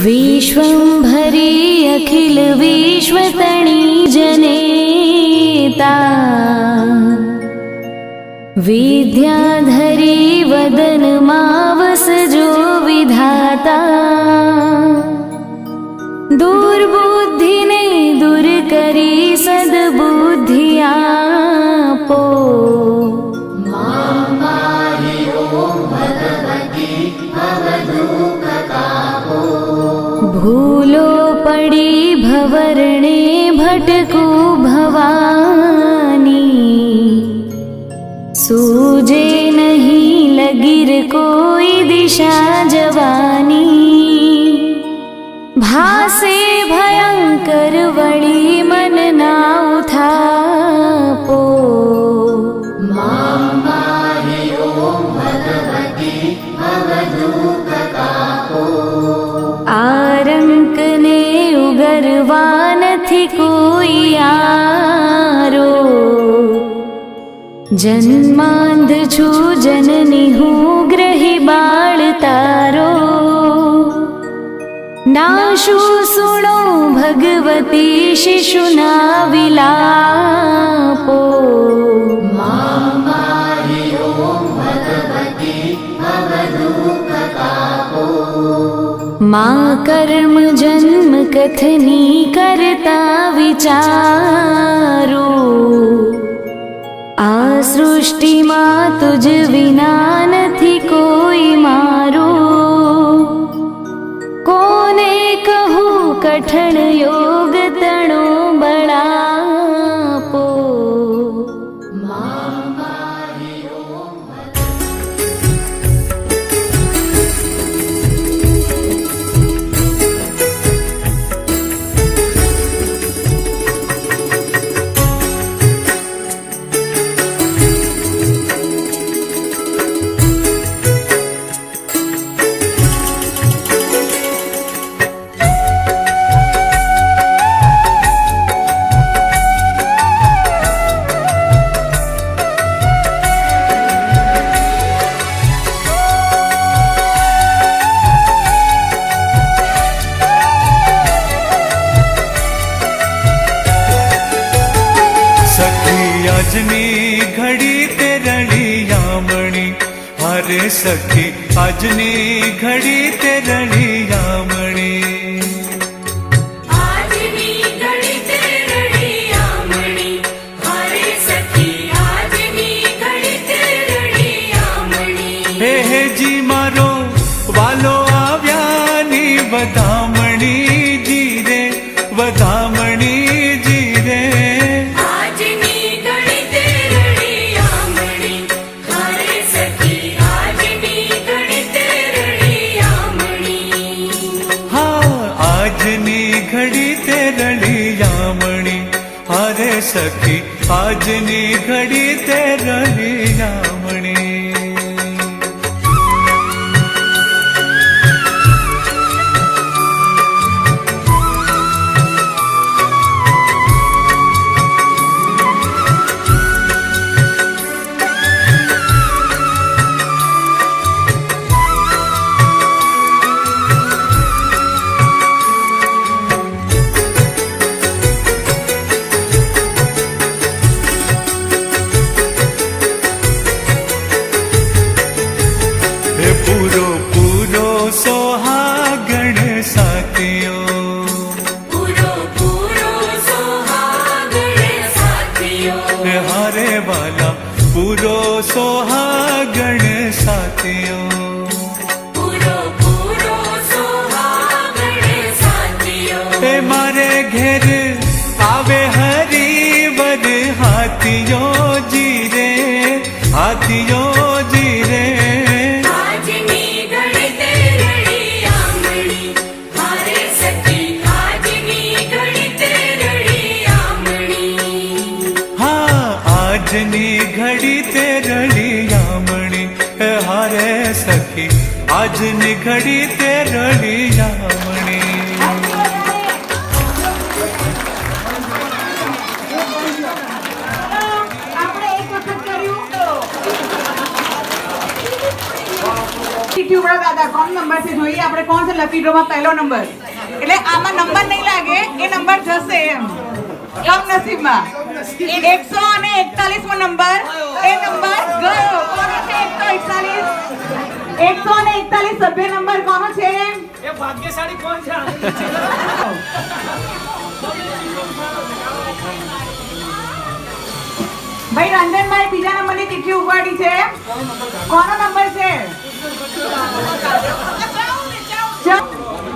विश्वंभरी अखिल विश्वतणी जनेता विद्याधरी वदन मावस जो विधाता दुर्बुद्धि ने दूर करी सद्बुद्धि आपो भूलो पड़ी भवरणे भटको भवानी सूझे नहीं लगिर कोई दिशा जवानी भासे भयंकर वड़ी मन ना उठापो आरंक ने उगरवा नथी कोई आरो जन्मांध छू जननी हूँ ग्रही बाळ तारो नाशु सुनो भगवती शिशुना विलापो माँ कर्म जन्म कथनी करता विचारो आ सृष्टि मां तुझ विना नथी कोई मारो कोने कहूँ कठण योग तणो बड़ापो આજની ઘડી તે રળિયામણી અરે સખી આજની ઘડી તે રળિયામણી આજની ઘડી તે રળિયામણી અરે સખી આજની ઘડી તે રળિયામણી હે જી મારો વાલો આવ્યાની વધામણી જી રે વધામણી જી રે सखी आजनी घड़ी ते रळियामणी पूरो पूरो सोहागण साथियों पूरो पूरो सोहागण साथियों हारे वाला पूरो सोहागण साथियों पूरो पूरो सोहागण साथियों ए मारे घेर आवे हरी वर हाथियों जी रे हाथियों जी रे આજની ઘડી તે રળિયામણી હારે સખી આજની ઘડી તે રળિયામણી તીઠી ઉભા દાદા કોણ નંબર છે જોઈએ આપણે કોણ છે લકી ડ્રોમાં પહેલો નંબર એટલે આમાં નંબર નહીં લાગે એ નંબર જશે એમ કમ નસીબમાં 141મો નંબર એ નંબર ગયો કોનો છે 141 સભ્ય નંબર કોનો છે એ ભાગ્યશાળી કોણ છે ભાઈ રંજનભાઈ બીજા નંબરની તીઠી ઉપાડી છે કોનો નંબર છે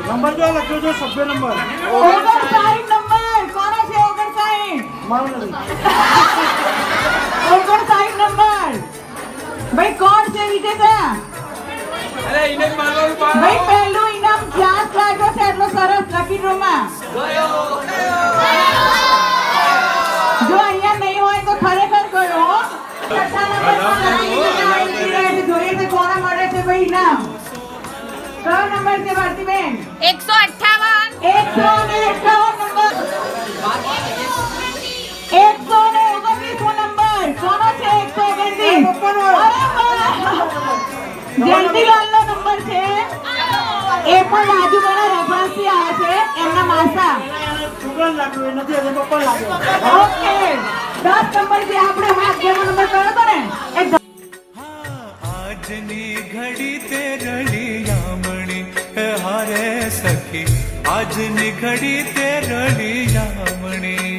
નંબર જો લખ્યો છે સભ્ય નંબર 59 નંબર કોનો છે 59 મારું નથી 59 નંબર ભાઈ કોણ છે વિજેતા અરે એને મારવાનું પાડ ભાઈ પહેલું ઇનામ ક્લાસ લાગ્યો છે એટલો સરસ લકી ડ્રોમાં જો અહીંયા નહીં હોય તો ખરેખર ગયો હો છઠ્ઠા નંબર પર જોઈએ છે કોના મળે છે ભાઈ ઇનામ કયો નંબર છે ભારતીબેન 158 151 નંબર 129મો નંબર કોનો છે 129 અરે વાહ જયંતીલાલનો નંબર છે એ પણ રાજુભાઈના રેફરન્સથી આવ્યા છે એમના માસા છોકરા લાગ્યો એ નથી હજુ પપ્પા લાગ્યો ઓકે 10 નંબર જે આપણે હાથ જેવો નંબર કર્યો તો ને એ આજની ઘડી તે રળિયામણી હારે સખી આજની ઘડી તે રળિયામણી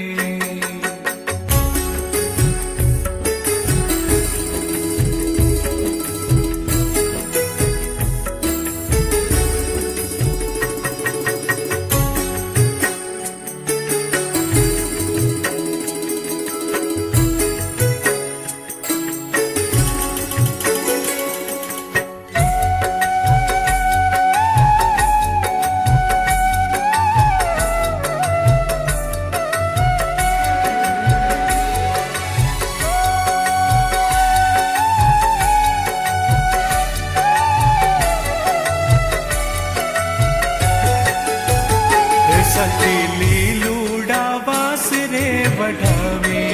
સખી લીલુડા વાસ રે વઢાવે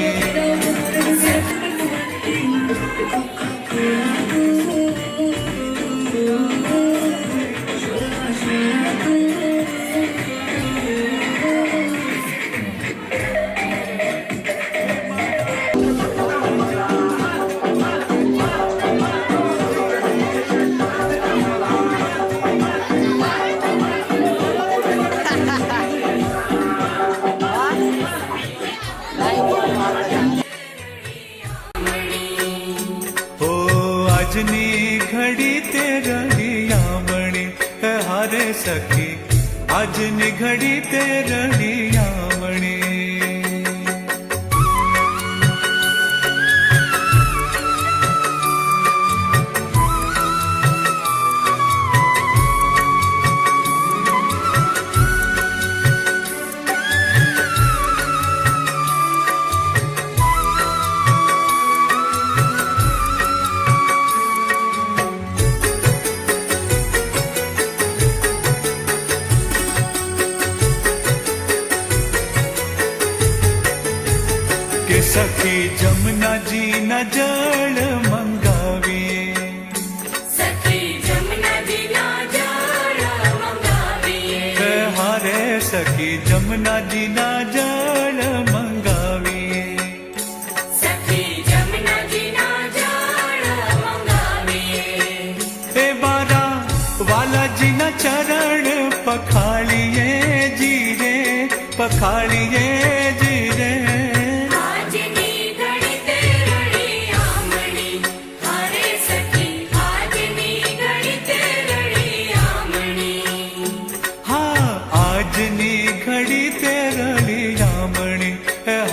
આજની ઘડી તે રળિયામણી હારે સખી આજની ઘડી તે રળિયામણી કે સખી જમનાજી ના જળ મંગાવીએ સખી જમનાજીના જળ મંગાવીએ હારે સખી જમનાજી ના જળ મંગાવીએ સખી જમનાજીના જળ મંગાવીએ એ બારા વાલાજીના ચરણ પખાળીએ જીરે પખાળીએ જીરે આજની ઘડી તે રળિયામણી હારે સખી આજની ઘડી તે રળિયામણી હા આજની ઘડી તે રળિયામણી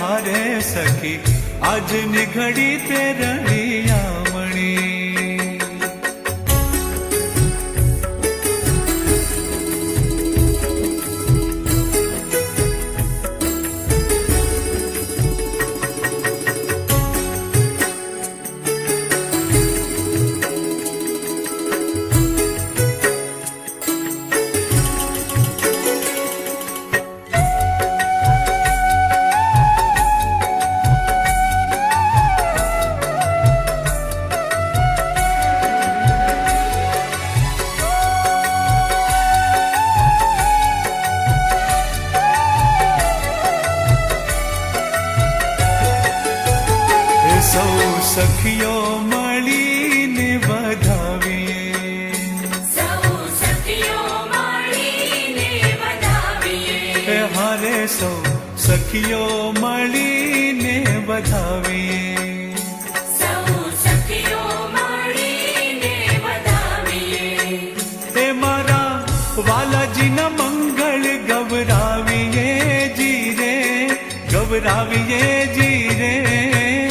હારે સખી આજની ઘડી તે રળિયામણી સખીઓ મળીને વધાવીએ સૌ સખીઓ મળીને વધાવીએ હારે સૌ સખીઓ મળીને વધાવીએ સૌ સખીઓ મળીને વધાવીએ હે મારા વાલાજીના મંગળ ગવરાવીએ જીરે ગવરાવીએ જીરે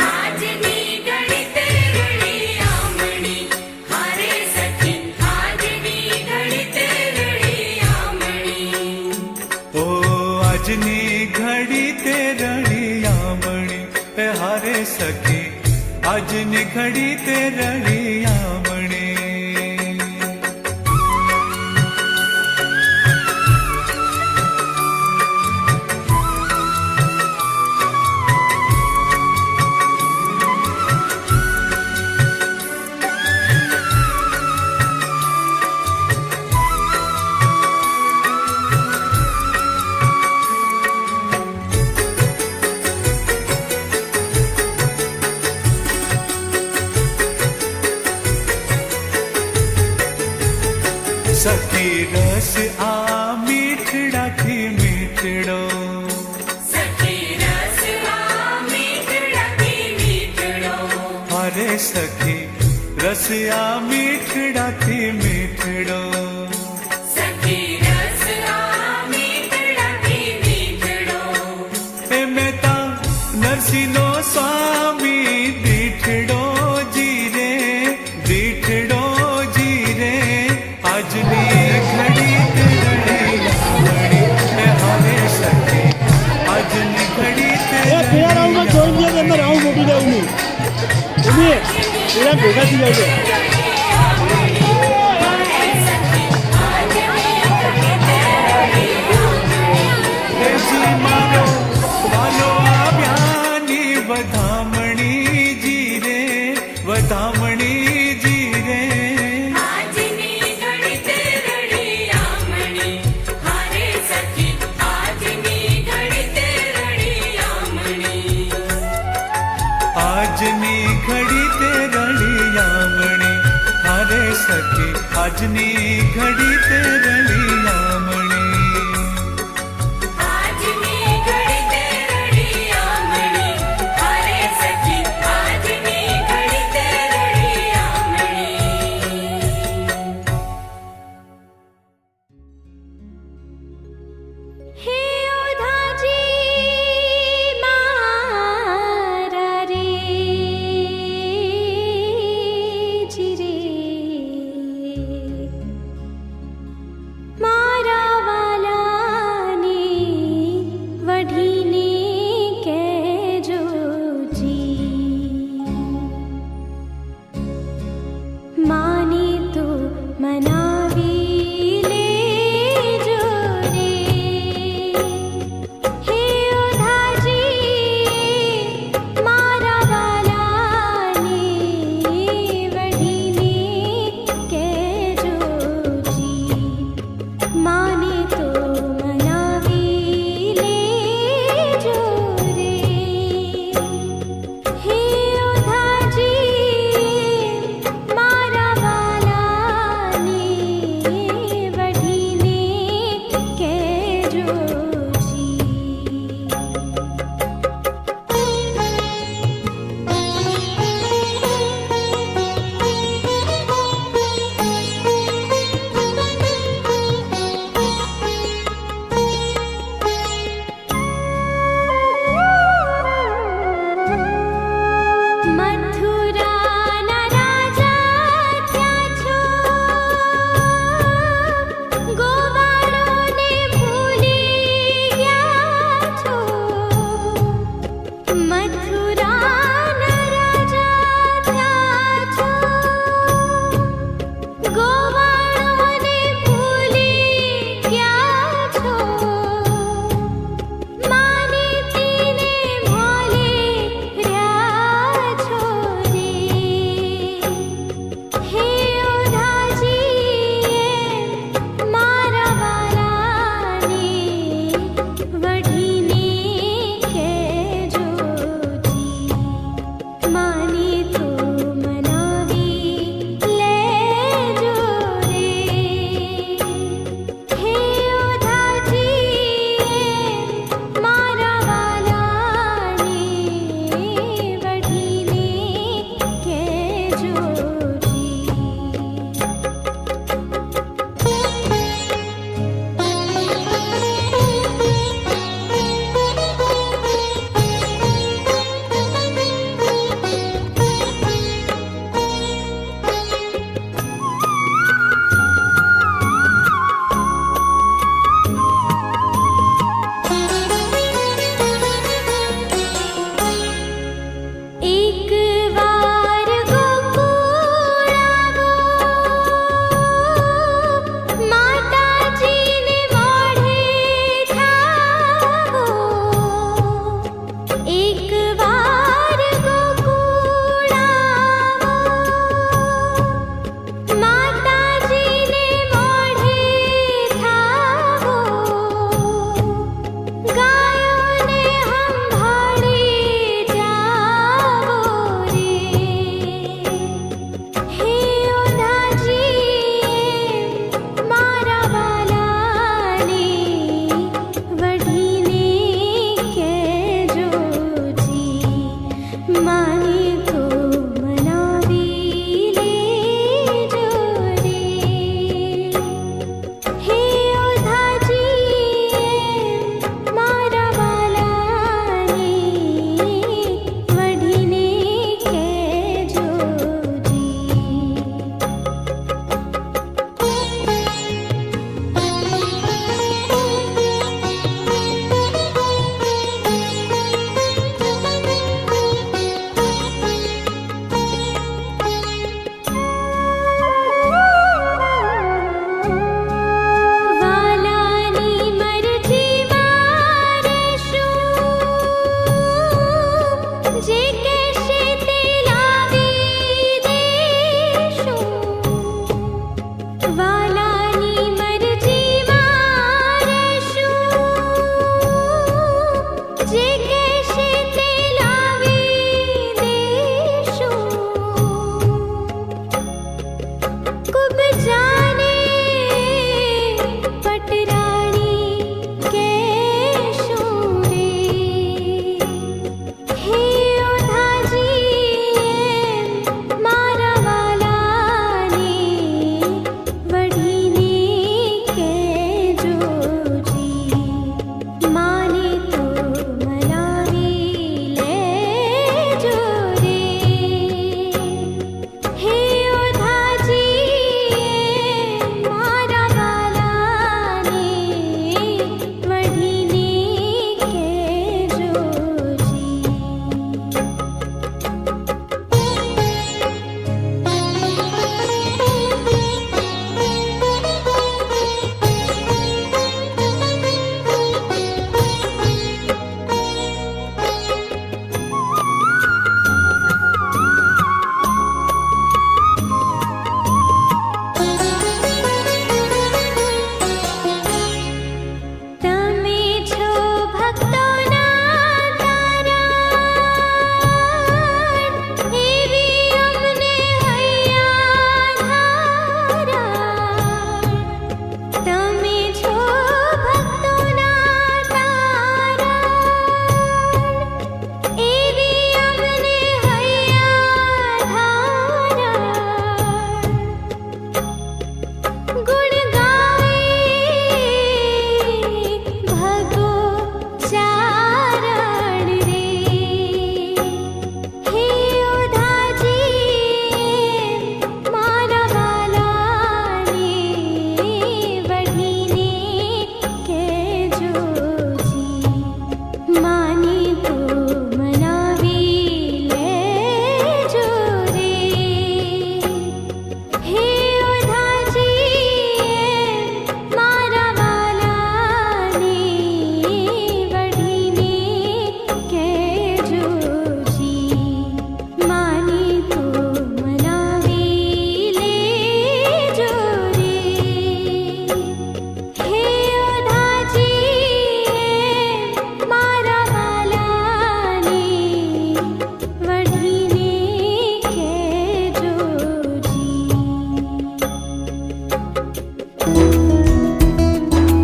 આજની ઘડી તે રળિયામણી હારે સખી આજની ઘડી તે રળિયામણી ઓ આજની ઘડી તે રળિયામણી હે હારે સખી આજની ઘડી તે રળિયામણી સખી રસ આ મીઠડાથી મીઠડો સખી રસ આ મીઠડાથી મીઠડો હારે સખી રસ આ મીઠડાથી મીઠડો સખી રસ આ મીઠડાથી મીઠડો હે મહેતા નરસિંહનો સ્વામી દીઠડો જીરે દીઠડો જીરે આજની ઘડી તે રળિયામણી હે હારે સખી આજની ઘડી તે એ બે રાઉન્ડમાં જોઈ લે અંદર રાઉન્ડ મોટી જાય નહીં ઉભી એના ભેગાથી જાય છે જી મારો વાલો આવ્યાની વધામણી જીરે વધામણી જીરે આજની ઘડી તે રળિયામણી હારે સખી આજની ઘડી તે રળિયામણી આજની ઘડી તે રળિયામણી હારે સખી આજની ઘડી તે રળિયામણી આજની ઘડી તે રળિયામણી હારે સખી આજની ઘડી તે રળિયામણી હે ઓધાજી મારા રે જીરે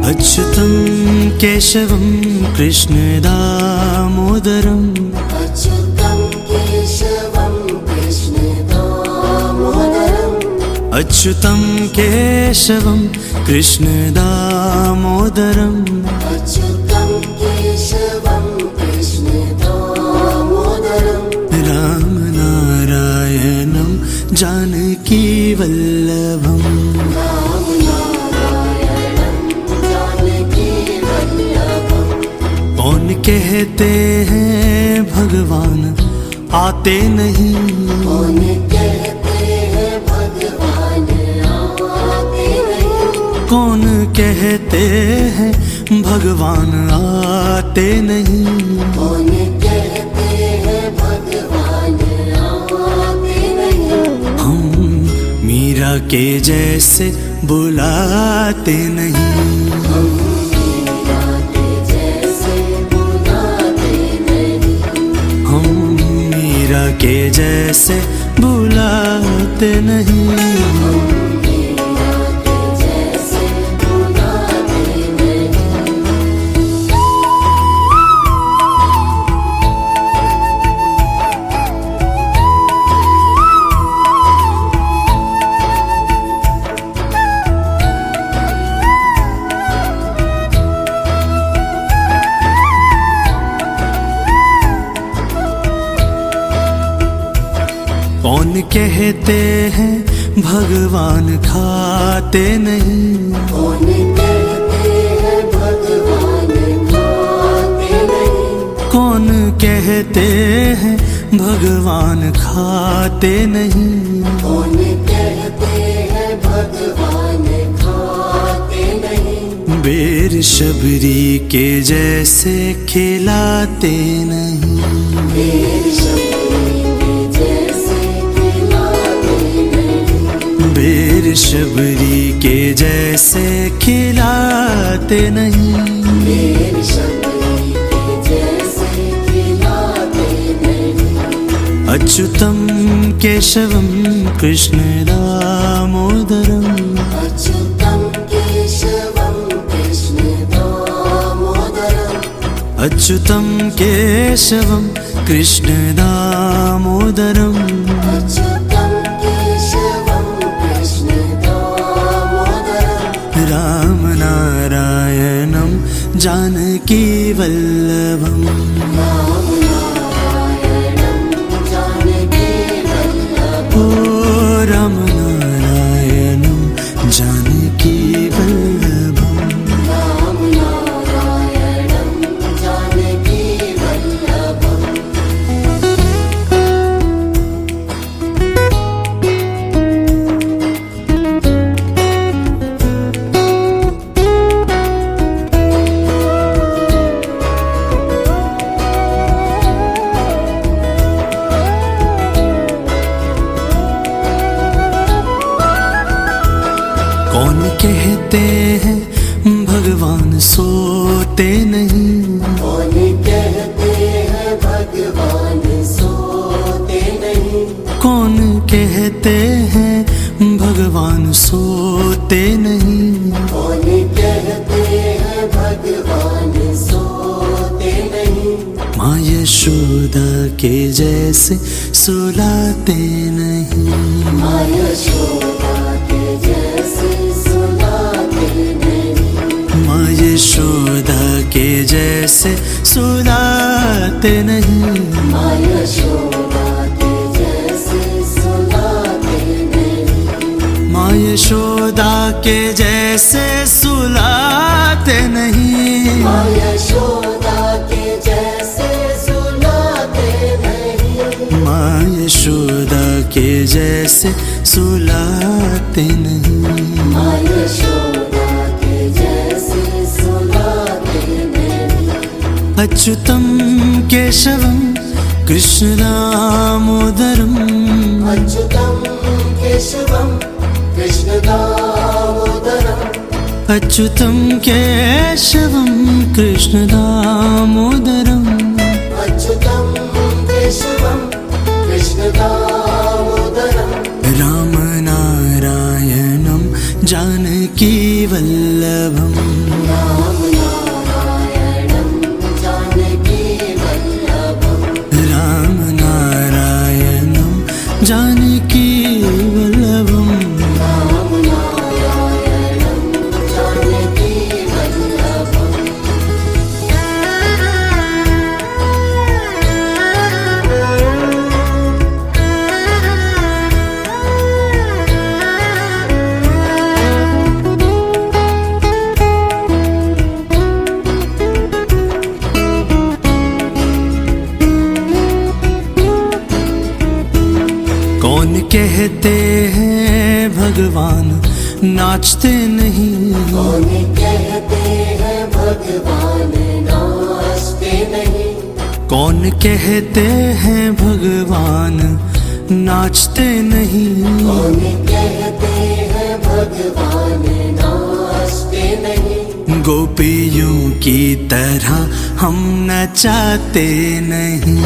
अच्युतं केशवं कृष्णदामोदरम् अच्युतं केशवं कृष्णदामोदरम् अच्युतं केशवं कृष्णदामोदरम् अच्युतं केशवं कृष्णदामोदरम् रामनारायणं जानकीवल्लभम् रामनारायणं जानकीवल्लभम् कौन कहते हैं भगवान आते नहीं कौन कहते हैं भगवान आते नहीं कौन कहते हैं भगवान आते नहीं कौन कहते हैं भगवान आते नहीं हम मीरा के जैसे बुलाते नहीं मीरा के जैसे बुलाते नहीं हम मीरा के जैसे बुलाते नहीं मीरा के जैसे बुलाते नहीं कौन कहते हैं भगवान खाते नहीं कौन कहते हैं भगवान खाते नहीं कौन कहते हैं भगवान खाते नहीं कौन कहते हैं भगवान खाते नहीं बेर शबरी के जैसे खिलाते नहीं बेर शबरी के जैसे खिलाते नहीं बेर शबरी के जैसे खिलाते नहीं बेर शबरी के जैसे खिलाते नहीं अच्युतं केशवं कृष्णदामोदरम् अच्युतं केशवं कृष्णदामोदरम् अच्युतं केशवं कृष्णदामोदरम् अच्युतं केशवं कृष्णदामोदरम् रामनारायणं जानकीवल्लभम् रामनारायणं जानकीवल्लभम् ओ रामनारायणं जानकीवल्लभम् रामनारायणं जानकीवल्लभम् कौन कहते हैं भगवान सोते नहीं कौन कहते हैं भगवान सोते नहीं कौन कहते हैं भगवान सोते नहीं कौन कहते हैं भगवान सोते नहीं माँ यशोदा के जैसे सुलाते नहीं माँ यशोदा के जैसे सुलाते नहीं माँ यशोदा के जैसे सुलाते नहीं माँ यशोदा के जैसे सुलाते नहीं माँ यशोदा के जैसे सुलाते नहीं माँ यशोदा के जैसे सुलाते नहीं माँ यशोदा के जैसे सुलाते नहीं माँ यशोदा के जैसे सुलाते नहीं अच्युतं केशवं कृष्णदामोदरम् अच्युतं केशवं कृष्णदामोदरम् अच्युतं केशवं कृष्णदामोदरम् अच्युतं केशवं कृष्णदामोदरम् रामनारायणं जानकीवल्लभम् वल्लभम राम नारायणं जानकी वल्लभं राम नारायणं जानकी वल्लभम राम नारायणं जानकी वल्लभं कौन कहते हैं भगवान नाचते नहीं कौन कहते हैं भगवान नाचते नहीं कौन कहते हैं भगवान नाचते नहीं कौन कहते हैं भगवान नाचते नहीं गोपियों की तरह हम नचाते नहीं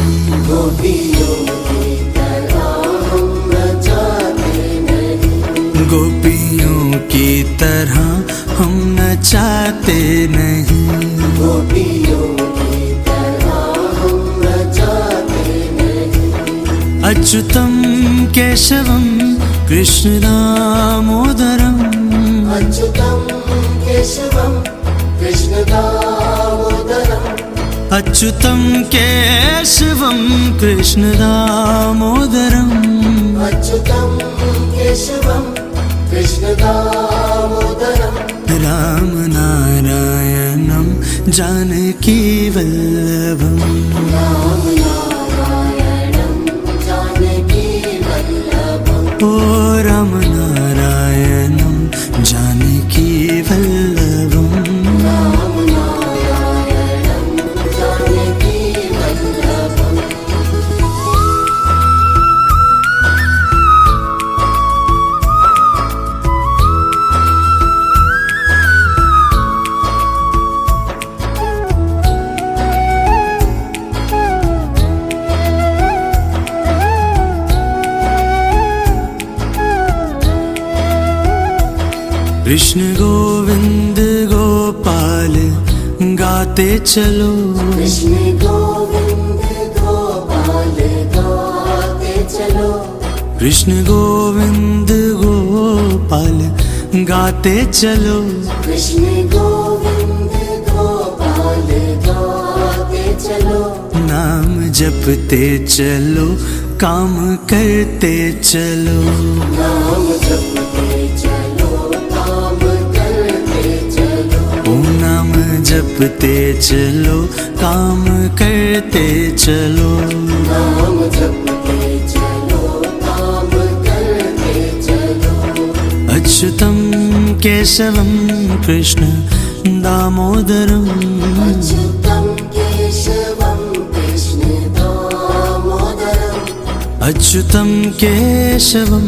गोपियों की तरह हम नचाते नहीं गोपियों की तरह हम नचाते नहीं गोपियों की तरह हम नचाते नहीं अच्युतम केशवम कृष्ण दामोदरम अच्युतं केशवं कृष्णदामोदरम् अच्युतम केशवम कृष्ण दामोदरम अच्युतं केशवं कृष्णदामोदरम् राम नारायणं जानकी वल्लभम राम नारायणं जानकी वल्लभम् ओ राम नारायणं जानकी वल्लभम राम नारायणं जानकी वल्लभम् कृष्ण गोविंद गोपाल गाते चलो कृष्ण गोविंद गोपाल गाते चलो कृष्ण गोविंद गोपाल गाते चलो कृष्ण गोविंद गोपाल गाते चलो नाम जपते चलो काम करते चलो नाम जपते चलो काम करते चलो ओ नाम जपते चलो काम करते चलो नाम जपते चलो काम करते चलो अच्युतम केशवम कृष्ण दामोदरम अच्युतं केशवं कृष्णदामोदरम् अच्युतम केशवम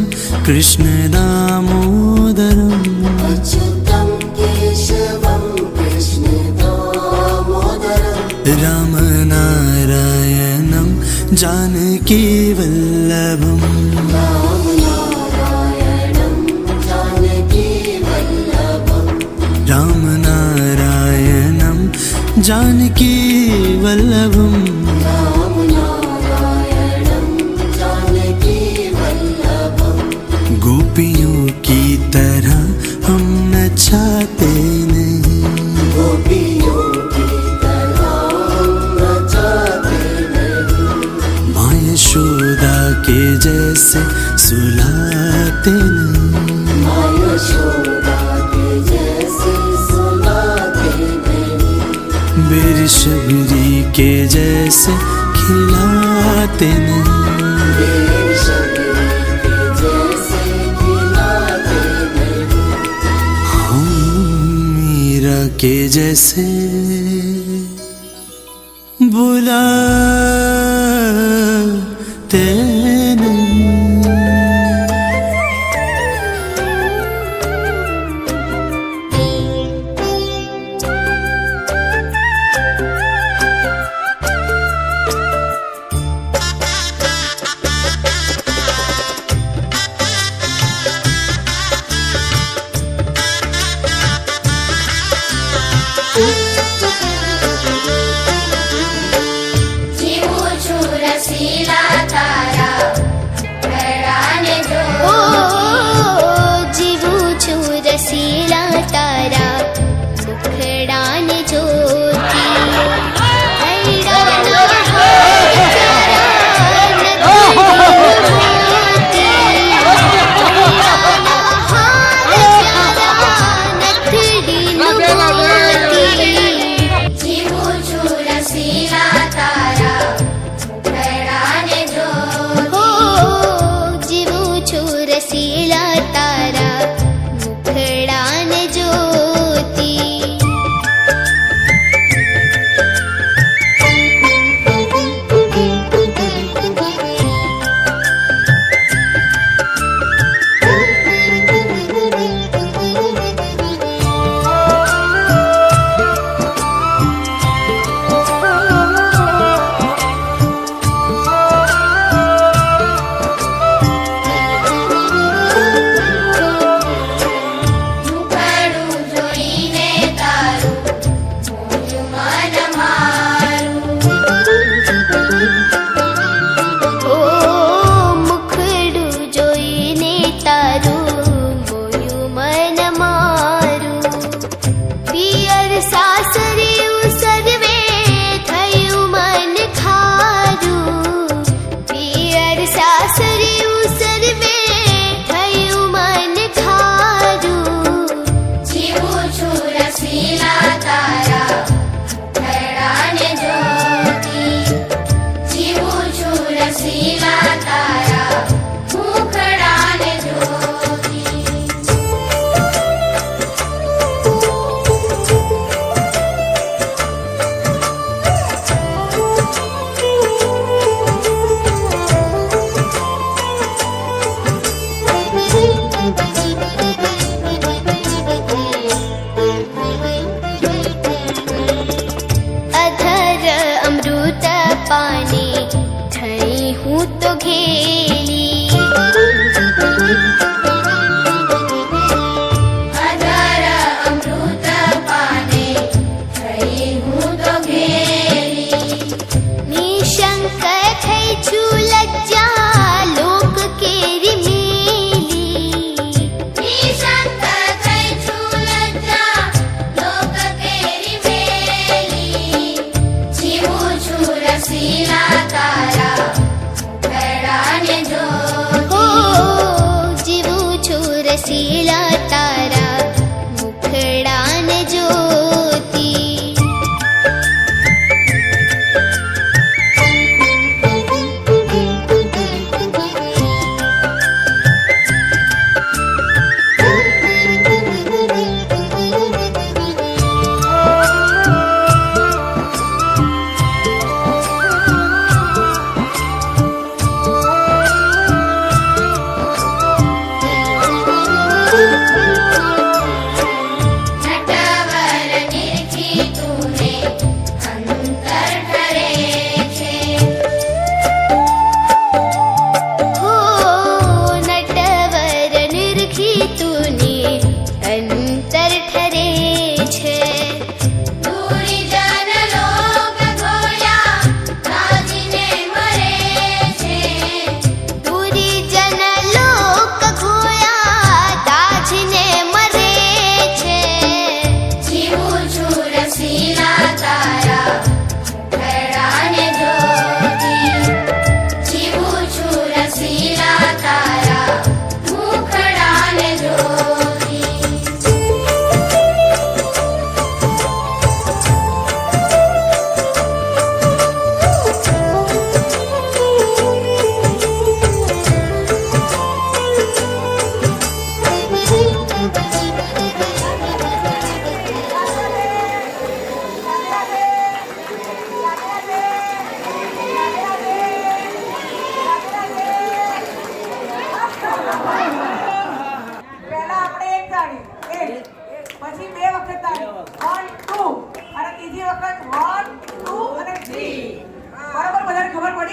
कृष्ण दामोदरम अच्युतं केशवं कृष्णदामोदरम् राम नारायणं जानकी वल्लभम राम नारायणं जानकी वल्लभम् राम नारायणं जानकी वल्लभम राम नारायणं जानकी वल्लभम् गोपियों की तरह हम नचाते नहीं गोपियों की तरह हम नचाते नहीं माँ यशोदा के जैसे सुलाते नहीं माँ यशोदा के जैसे सुलाते नहीं बेर शबरी के जैसे खिलाते नहीं देव शबरी के जैसे खिलाते नहीं हम मीरा के जैसे बुलाते नहीं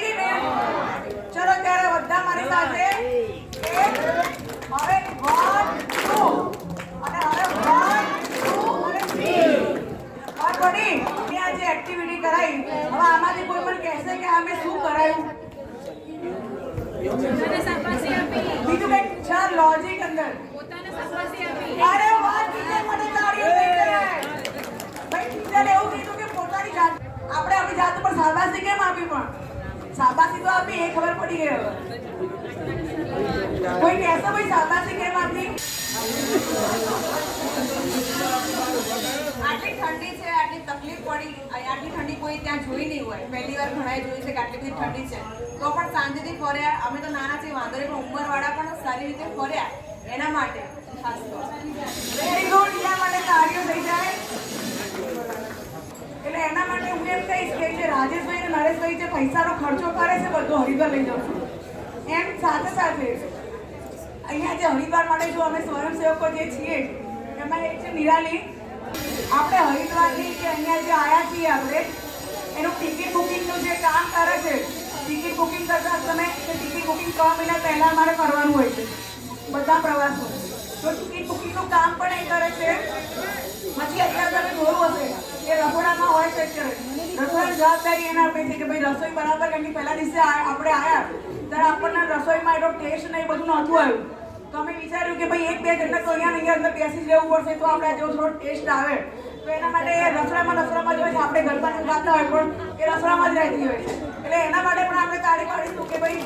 પડી ગઈ ને? ચલો ત્યારે બધા મારી સાથે એક, હવે 1 2 અને હવે 1 2 અને 3 પડી. મેં આજે એક્ટિવિટી કરાઈ. હવે આમાંથી કોઈ પણ કહેશે કે આ મેં શું કરાયું? બીજું કંઈક છે લોજિક અંદર? અરે વાહ, ટીચર મને તાળીઓ થઈ જાય. ભાઈ ટીચરે એવું કીધું કે પોતાની જાત આપણે આપણી જાત ઉપર શાબાશી કેમ આપી? પણ શાબાશી તો આપી એ ખબર પડી ગઈ. હવે કોઈ કહેશે ભાઈ શાબાશી કેમ આપી? આટલી ઠંડી છે, આટલી તકલીફ પડી, આટલી ઠંડી કોઈ ત્યાં જોઈ નહીં હોય. પહેલી વાર ઘણાએ જોયું છે કે આટલી બધી ઠંડી છે, તો પણ શાંતિથી ફર્યા. અમે તો નાના છીએ, વાંધો નહીં, પણ ઉંમરવાળા પણ સારી રીતે ફર્યા. એના માટે ખાસ તો વેરી ગુડ. એના માટે તાળીઓ થઈ જાય. એટલે એના માટે હું એમ કહીશ કે જે રાજેશભાઈ અને નરેશભાઈ જે પૈસાનો ખર્ચો કરે છે બધો હરિદ્વાર લઈ જાઉં છું, એમ સાથે સાથે અહીંયા જે હરિદ્વાર માટે જો અમે સ્વયંસેવકો જે છીએ એમાં એક છે નિરાલી. આપણે હરિદ્વારની કે અહીંયા જે આવ્યા છીએ આપણે એનું ટિકિટ બુકિંગનું જે કામ કરે છે, ટિકિટ બુકિંગ કરતા તમે કે ટિકિટ બુકિંગ 3 મહિના પહેલાં અમારે કરવાનું હોય છે બધા પ્રવાસો. તો ટિકિટ બુકિંગનું કામ પણ એ કરે છે. પછી અત્યારે તમે જોયું હશે કે રસોડામાં હોય છે અત્યારે રસોડાની જવાબદારી એને આપે છે કે ભાઈ રસોઈ બરાબર, કારણ કે પહેલા દિવસે આપણે આવ્યા ત્યારે આપણને રસોઈમાં એટલો ટેસ્ટ ને એ બધું નહોતું આવ્યું. તો અમે વિચાર્યું કે ભાઈ 1-2 ઘંટા તો અહીંયા અંદર બેસી જ રહેવું પડશે તો આપણે જેવો થોડો ટેસ્ટ આવે. તો એના માટે એ રસોડામાં જ હોય છે. આપણે ગરબાનું ગાતા હોય પણ એ રસોડામાં જ રહેતી હોય છે. એટલે એના માટે પણ આપણે તાળી પાડીશું કે ભાઈ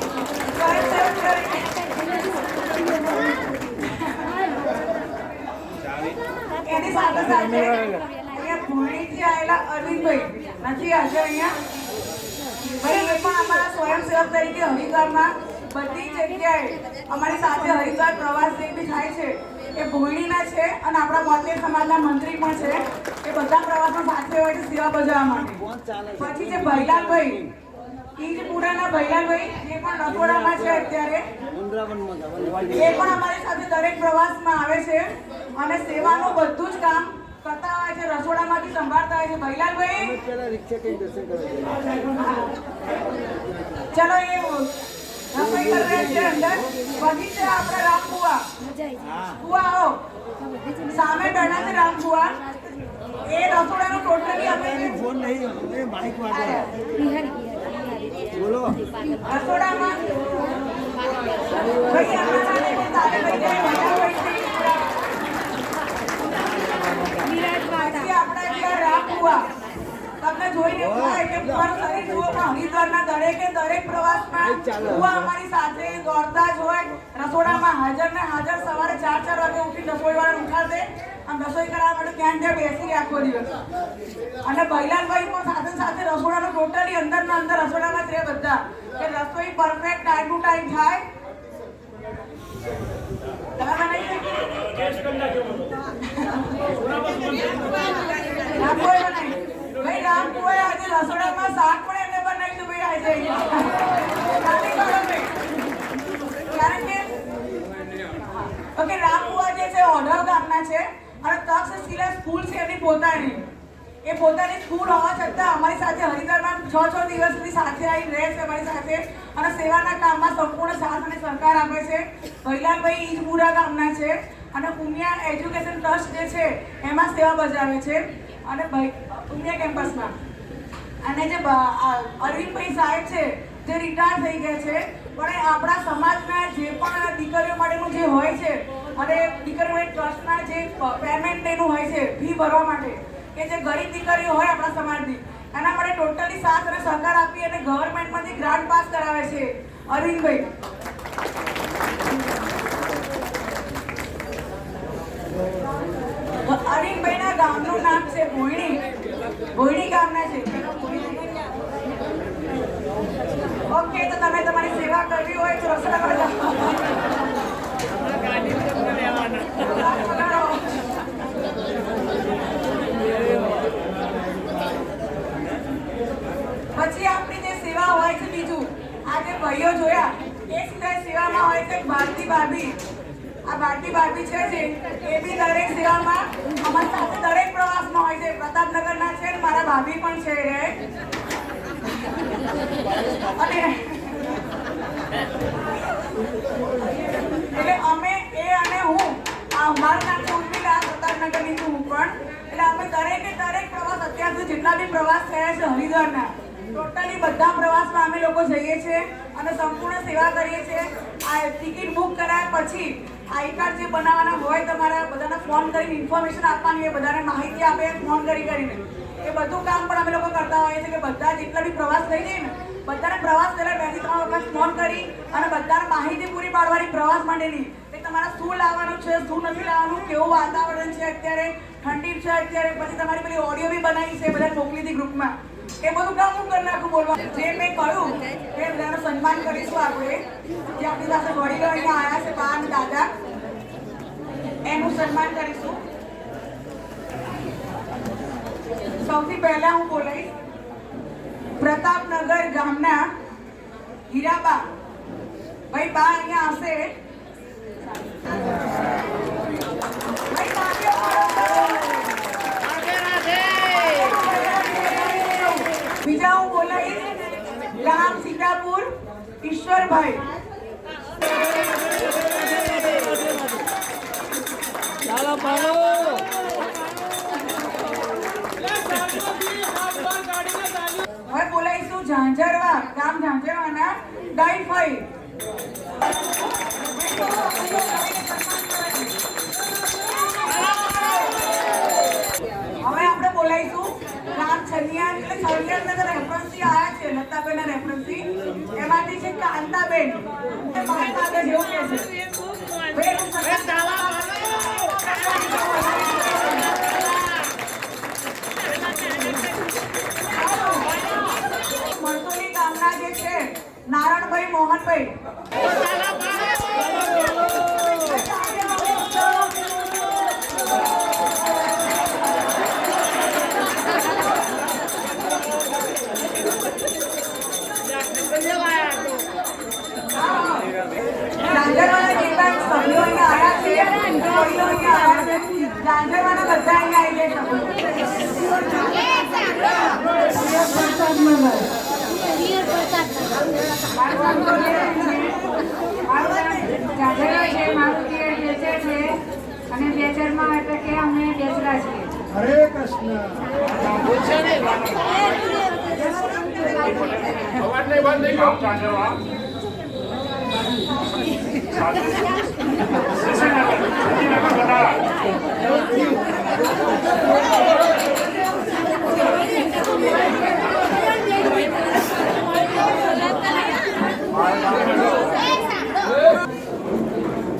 એની સાથે સાથે અહીંયા ભૂણીથી આવેલા અરવિંદભાઈ નથી હાજર અહીંયા. ભાઈ એ પણ અમારા સ્વયંસેવક તરીકે હરિદ્વારમાં બધી જગ્યાએ અમારી સાથે હરિદ્વાર પ્રવાસ જે બી થાય છે એ ભૂણીના છે અને આપણા મોરબી સમાજના મંત્રી પણ છે. એ બધા પ્રવાસમાં સાથે હોય છે સેવા બજાવવા માટે. પછી છે ભૈલાલભાઈ, ઈજપુરાના ભૈલાલભાઈ જે પણ રસોડામાં છે અત્યારે, એ પણ અમારી સાથે દરેક પ્રવાસમાં આવે છે અને સેવાનું બધું જ કામ કરતા હોય છે, રસોડામાંથી સંભાળતા હોય છે. ભૈલાલભાઈ ચલો એ રસોઈ કરી રહ્યા છે અંદર. પછી છે આપણે રામબુઆ. બુઆ આવો, સામે બેઠા છે રામબુઆ. એ રસોડાનું ટોટલી અમે રસોડામાં ભાઈ આપણા સાથે ભાઈ આપણા જે રામબુઆ તમને જોઈને થાય કે પૂરું શરીર જુઓ પણ હરિદ્વારના દરેક પ્રવાસમાં બુઆ અમારી સાથે દોડતા જ હોય. રસોડામાં હાજર ને હાજર. સવારે 4 વાગે ઉઠી રસોઈવાળાને ઉઠાડે, આમ રસોઈ કરવા માટે ત્યાં બેસી રહે આખો દિવસ. અને ભૈલાલભાઈ પણ સાથે સાથે રસોડાનું ટોટલી અંદરના અંદર રસોડામાં જ રહે બધા, કે રસોઈ પરફેક્ટ ટાઈમ ટુ ટાઈમ થાય. તમે બનાવી રામબુઆએ બનાવી. ભાઈ રામબુઆએ આજે રસોડામાં શાક પણ એમને બનાવી દીધું. ભાઈ આજે કારણ કે ઓકે રામબુઆ જે છે ઓઢવ ગામના છે અને તક્ષશિલા સ્કૂલ છે એની પોતાની. એ પોતાની સ્કૂલ હોવા છતાં અમારી સાથે હરિદ્વારમાં 6 દિવસ સુધી સાથે આવીને રહે છે અમારી સાથે અને સેવાના કામમાં સંપૂર્ણ સાથ અને સહકાર આપે છે. ભૈલાલભાઈ ઈજપુરા ગામના છે અને ઉમિયા એજ્યુકેશન ટ્રસ્ટ જે છે એમાં સેવા બજાવે છે અને ઉમિયા કેમ્પસમાં. અને જે અરવિંદભાઈ સાહેબ છે જે રિટાયર થઈ ગયા છે પણ એ આપણા સમાજના જે પણ દીકરીઓ માટેનું જે હોય છે અને દીકરીઓ ટ્રસ્ટના જે પેમેન્ટ એનું હોય છે ફી ભરવા માટે કે જે ગરીબ દીકરીઓ હોય આપણા સમાજની એના માટે ટોટલી સાથ અને સહકાર આપી અને ગવર્મેન્ટમાંથી ગ્રાન્ટ પાસ કરાવે છે અરવિંદભાઈ. અરવિંદભાઈના ગામનું નામ છે ભોયણી ગામના છે. ઓકે, તો તમે તમારી સેવા કરવી હોય તો રસોડામાં જાઓ. પછી આપણી જે સેવા હોય છે બીજું આ જે ભાઈઓ જોયા એ સિવાય સેવામાં હોય છે ભારતી ભાભી. આ ભારતી ભાભી છે જે એ બી દરેક સેવામાં અમારી સાથે દરેક પ્રવાસમાં હોય છે. પ્રતાપનગરના છે મારા ભાભી પણ છે. અને એટલે અમે એ અને હું મારું નામ છે ઉર્મિલા, પ્રતાપનગરની છું હું પણ. એટલે અમે દરેક પ્રવાસ અત્યાર સુધી જેટલા બી પ્રવાસ થયા છે હરિદ્વારના, ટોટલી બધા પ્રવાસમાં અમે લોકો જઈએ છીએ અને સંપૂર્ણ સેવા કરીએ છીએ. આ ટિકિટ બુક કરાયા પછી આઈ કાર્ડ જે બનાવવાના હોય તમારા બધાને ફોન કરીને ઇન્ફોર્મેશન આપવાની હોય, બધાને માહિતી આપે ફોન કરીને એ બધું કામ પણ અમે લોકો કરતા હોઈએ છીએ કે બધા જેટલા બી પ્રવાસ થઈ જાય ને બધાને પ્રવાસ પહેલા 2 થી 3 વખત ફોન કરી અને બધાને માહિતી પૂરી પાડવાની પ્રવાસ માટેની કે તમારે શું લાવવાનું છે, શું નથી લાવવાનું, કેવું વાતાવરણ છે અત્યારે, ઠંડી છે અત્યારે, પછી તમારી પેલી ઓડિયો બી બનાવી છે બધાને મોકલી હતી ગ્રુપમાં. એ બધું કામ હું કરી નાખું બોલવા. જે મેં કહ્યું એ બધાનું સન્માન કરીશું આપણે. જે આપણી પાસે વડીલો અહીંયા આવ્યા છે, બા અને દાદા, એનું સન્માન કરીશું. સૌથી પહેલા હું બોલાઈશ પ્રતાપનગર ગામના હીરાબા. ભાઈ બા અહીંયા હશે. ભાઈ તાળીઓ પાડો. બીજા હું બોલાઈશ ગામ સીતાપુર ઈશ્વરભાઈ. ચાલો પાડો. હવે બોલાઈશું ઝાંઝરવા ગામ ઝાંઝરવાના ડાઈફાઈ. હવે આપણે બોલાઈશું ગામ છલિયા, એટલે છલિયાના રેફરન્સથી આવ્યા છે, લતાબેનના રેફરન્સથી, એમાંથી છે કાંતાબેન. મારી પાસે જેવું કે છે મરતોલી ગામના જે છે નારણભાઈ મોહનભાઈ. ઝાંઝરવાના જેટલા સભ્યો અહીંયા આવ્યા છે, વડીલો અહીંયા આવ્યા છે, ઝાંઝરવાના બધા અહીંયા અને બેચરમાં એટલે કે અમે બેચરા છીએ. હરે કૃષ્ણ.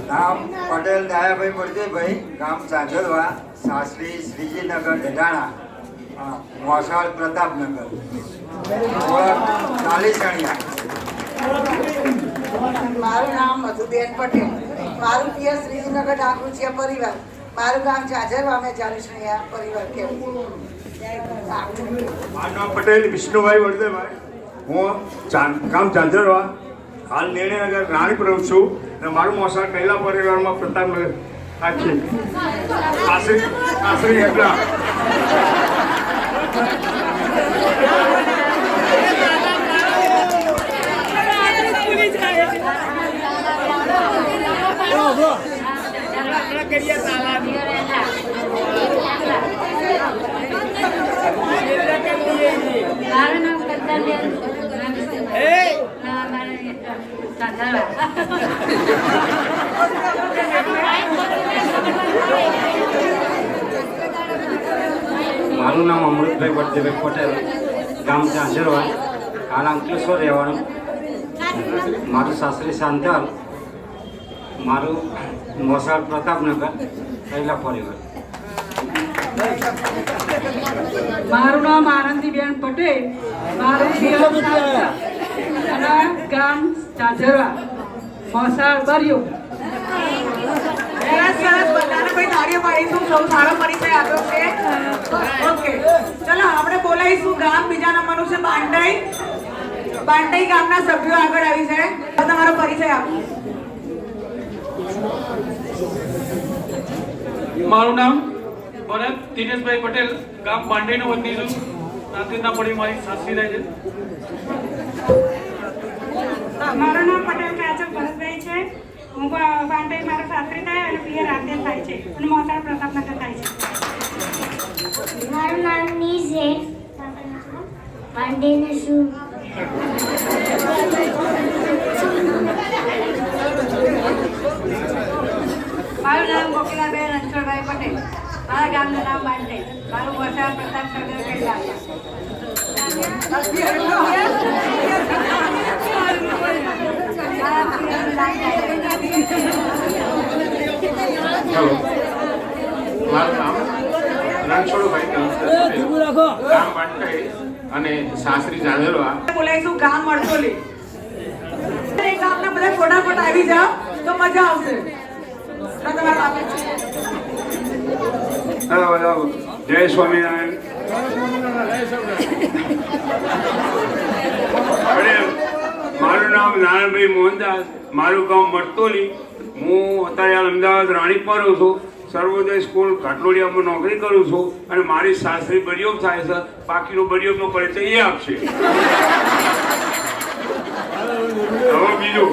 નામ પટેલ દાયાભાઈ પરદેભાઈ, ગામ ચાંદલવા, સાસરી શ્રીજીનગર ઢેઢાણા, મોસાળ પ્રતાપનગર, ઓળખ ચાલીસણિયા. મારું નામ મધુબેન પટેલ, મારું પિયર શ્રીજીનગર ડાકુચિયા પરિવાર, મારું ગામ જાજરવા, અમે ચાલીસણિયા પરિવાર કહેવું. મારું નામ પટેલ વિષ્ણુભાઈ વડદેભાઈ, હું ગામ ચાંદરવા, હાલ નિર્ણયનગર રાણીપુર રહું છું અને મારું મોસાળ કૈલા પરિવારમાં પ્રતાપનગર આખી આશરી હેગડા. મારું નામ કત્તરબેન મારું નામ અમૃતભાઈ વડદેભાઈ પટેલ, ગામ ચાંજરવા, હાલ અંકલેશ્વર રહેવાનું. મારું સાસરી સાંતાલ, મારું મોસાળ પ્રતાપનગર, કૈલા પરિવાર. મારું નામ આનંદીબેન પટેલ, મારું ગામ ચાંચરવા, મોસાળ બર્યું. સરસ સરસ, બધાને ભાઈ તાળીઓ પાડીશું. સૌ સારો પરિચય આપ્યો છે. ઓકે, ચલો આપણે બોલાવીશું ગામ બીજા નંબરનું છે બાંડાઈ. બાંડાઈ ગામના સભ્યો આગળ આવી છે. તમારો પરિચય આપો. મારું નામ ભરત દિનેશભાઈ પટેલ, ગામ પાંડેનો વતની છું. રાત્રિના પડી મારી સાસરી રહે છે. મારું નામ પટેલ કાજલ ભરતભાઈ છે. હું વાંઢઈ મારા સાસરી થાય અને પિયર રાતે થાય છે અને મોસાળ પ્રતાપનગર થાય છે. મારું નામ નીઝ છે. વાંઢઈને શું મારું નામ ગોકીલાબેન રણછોડભાઈ પટેલ. મારા ગામનું નામ વાંઢઈ. મારું મોસાળ પ્રતાપનગર કહેવાય. હેલો, મારું નામ રણછોડભાઈ ગામ વાંઢઈ અને સાસરી જાદરવા. બોલાઈશું ગામ મળતોલી. એક ગામના બધા ફટાફટ આવી જાઓ તો મજા આવશે. તો તમારા બાપે છે. જય સ્વામિનારાયણ. મારું નામ નારાયણભાઈ મોહનદાસ. મારું ગામ મરતોલી. હું અત્યારે હાલ અમદાવાદ રાણીપમાં રહું છું. સર્વોદય સ્કૂલ ઘાટલોડિયામાં નોકરી કરું છું અને મારી સાસરી બરિયોગ થાય છે. બાકીનો બરિયોગનો પરિચય એ આપશે. હવે બીજું,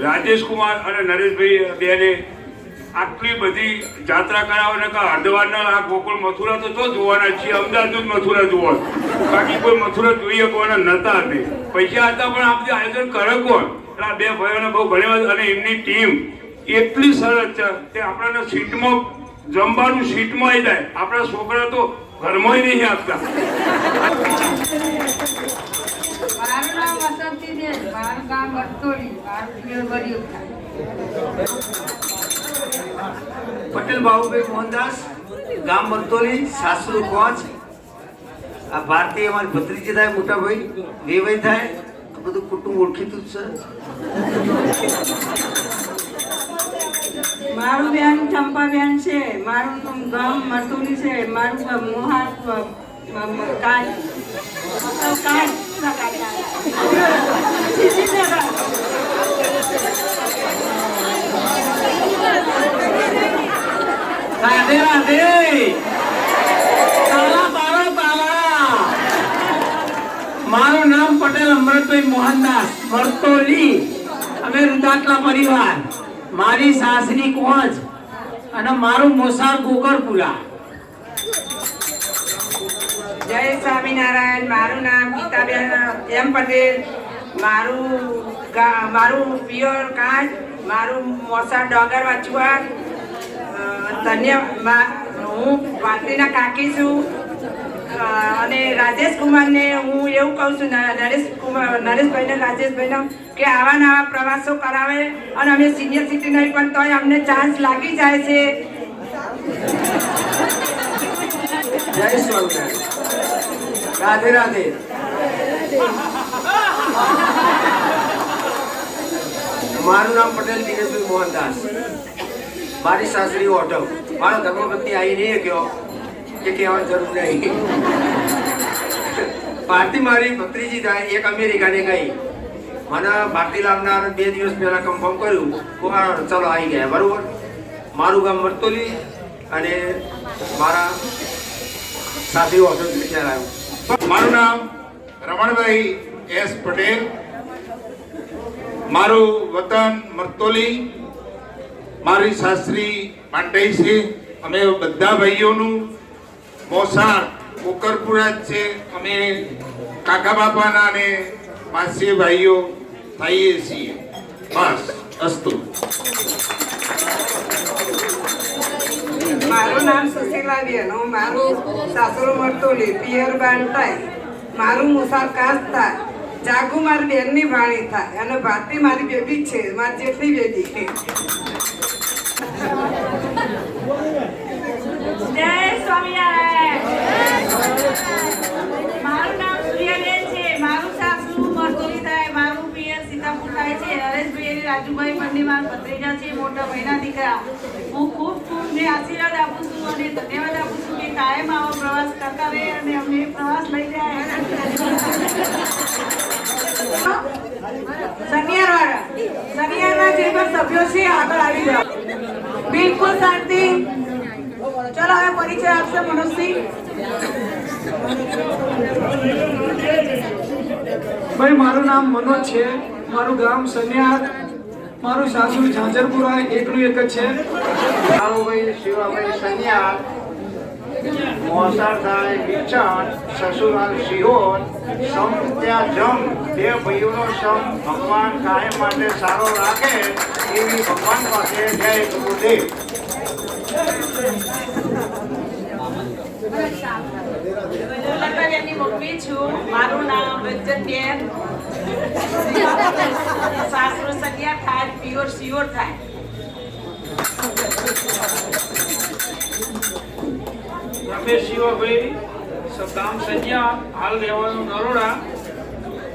રાજેશ કુમાર અને નરેશભાઈ બેને આટલી બધી જાત્રા કરાવે ને અર્ધવારના આ ગોકુળ મથુરા તો જોવાના છીએ. અમદાવાદ જ મથુરા જોવાનું, બાકી કોઈ મથુરા જોઈએ કોના નતા હતી. પૈસા હતા પણ આ બધું આયોજન કરે કોણ? એટલે આ બે ભાઈઓને બહુ ધન્યવાદ. અને એમની ટીમ એટલી સરસ છે કે આપણને સીટમાં જમવાનું સીટમાં આવી જાય. આપણા છોકરા તો ઘરમાં નહીં આપતા. મારું નામ વસંતીબેન. મારું ગામ વસ્તોલી. મારું પિયર બરિયોગ થાય. પટેલ બાબુભાઈ મોહનદાસ, ગામ મરતોલી, સાસુ કોચ. આ ભારતીય અમારી ભત્રીજી થાય, મોટા ભાઈ વેવાઈ થાય. આ બધું કુટુંબ ઓળખીતું જ છે. મારું બેન ચંપાબેન છે. મારું ગામ મરતુલી છે. મારું મોહાર કાજ રાધે રાધે. તાલા પાડો તાલા. મારું નામ પટેલ અમૃતભાઈ મોહનદાસ, મરતોલી. અમે રૂદાટલા પરિવાર. મારી સાસરી કોચ અને મારું મોસાળ ગોકરપુરા. જય સ્વામિનારાયણ. મારું નામ ગીતાબેન એમ પટેલ. મારું પિયર કાજ. મારું મોસાળ ડોગર વાંચવા. હું વાતરીના કાકી છું. અને રાજેશ કુમારને હું એવું કહું છું, નરેશભાઈને રાજેશભાઈને, કે આવા નવા પ્રવાસો કરાવે. અને અમે સિનિયર સિટી નહીં પણ તોય અમને ચાન્સ લાગી જાય છે. જય સ્વામિનારાયણ. રાધે રાધે. મારું નામ પટેલ દિનેશભાઈ મોહનદાસ. મારી સાસરી ઓઢવ. મારો ધર્મપત્ની આવી નહીં ગયો કે કહેવાની જરૂર નહીં. ભારતી મારી ભત્રીજી થાય. એક અમેરિકાને ગઈ. મને ભારતી લાવનાર 2 દિવસ પહેલા કન્ફર્મ કર્યું. ચલો આવી ગયા. બરોબર. મારું ગામ મરતોલી અને મારા સાથી ઓઢવ ત્યાં આવ્યો. મારું નામ રમણભાઈ એસ પટેલ. મારું વતન મરતોલી. મારી સાસરી વાંઢઈ છે. અમે બધા ભાઈઓનું મોસાળ કોકરપુરા જ છે. અમે કાકા બાપાના અને માસી ભાઈઓ થઈએ છીએ. બસ અસ્તુ. મારું નામ સુશીલાબેન. મારું સાસરું મરતોલી, પિયર બાંટાઈ. મારું મોસાળ કાજ થાય. જાગુ મારી બેનની વાણી થાય. અને ભારતી મારી બેબી છે, મારી જેટલી બેબી. જય સ્વામિનારાયણ. મારું નામ સૂર્યાબેન છે. મારું સાસુ મરતોલી થાય. મારું પિયર સીતાપુર થાય છે. હરેશભાઈ અને રાજુભાઈ બંને મારા ભત્રીજા છે, મોટા ભાઈના દીકરા. હું ખૂબ આશીર્વાદ આપું છું અને ધન્યવાદ આપું છું કે કાયમ આવો પ્રવાસ કરતા રહે અને અમને પ્રવાસ લઈ જાય. સનિયારના જે પણ સભ્યો છે આગળ આવી જાઓ. બિલકુલ શાંતિ. ચલો હવે પરિચય આપશે મનોજસિંહ. ભાઈ મારું નામ મનોજ છે, મારું ગામ સન્યાર, મારું સાસુ ઝાંઝરપુરા એકનું એક જ છે. મારું ભાઈ શિવાભાઈ સન્યાર, મોસાળ થાય વિચાર, સસુરાલ સિહોર, સમ ત્યાં જમ, બે ભાઈઓનો સમ ભગવાન કાયમ માટે સારો રાખે એવી ભગવાન પાસે જય ગુરુદેવ. લતાબેનની મમ્મી છું. મારું નામ રંજનબેન. સાસરો સગિયા થાય, પિયોર સિયોર થાય. રમેશ શિવાભાઈ ગામ સજ્યા, હાલ રહેવાનું નરોડા,